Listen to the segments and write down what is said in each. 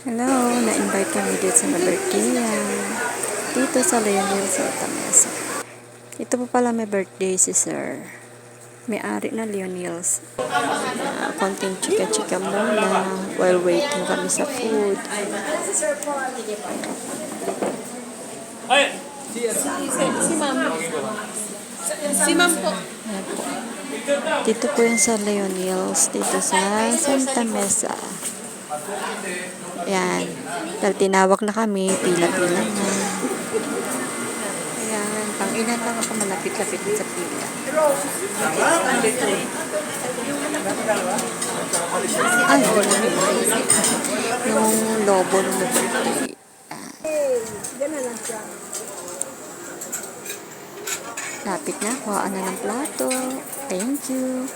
Hello, na-invite kami dito sa birthday dito sa Leonel sa Tamesa. Ito po pala may birthday si Sir. May-ari na Leonel's. Konting chika-chika muna while waiting kami sa food. Si Ma'am. Si Ma'am po. Ayan po. Dito po yan sa Leonel's, dito sa Santa Mesa. Ayan. Dahil tinawag na kami, pila-pila na. Ayan. Pang-inan lang ako malapit-lapit sa pila. Ay, wala na. Yung lobo ng birthday. Lapit na. Kuhaan na ng plato. Thank you.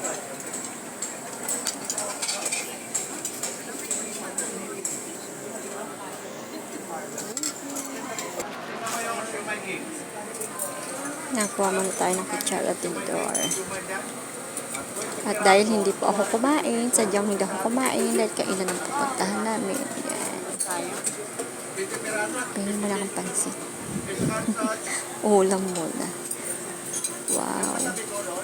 Nakuha muna tayo ng kutsara tinidor. At dahil hindi po ako kumain, sadyang hindi ako kumain dahil kainan ang pupuntahan namin. Yan. Pingin mo lang ang pansit. Ulam muna. Wow.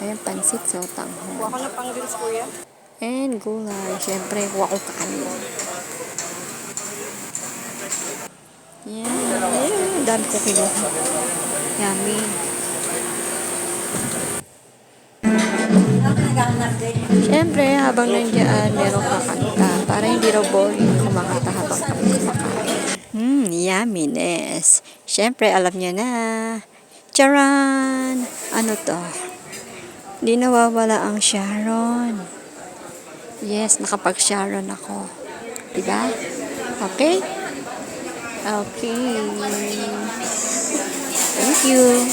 Ayan, pansit, so tanghon. Kuha ko na pang drinks, kuya. And gulay. Siyempre, kuha ko kanin. Yan. Dami ko kinuha. Yummy. Siyempre, habang nandiyan, meron kakanta. Para hindi raw boring kumakanta habang kami kumakain. Yumminess. Siyempre, alam niya na. Charan! Ano to? Di nawawala ang Sharon. Yes, nakapag-Sharon ako. Diba? Okay? Okay. Thank you.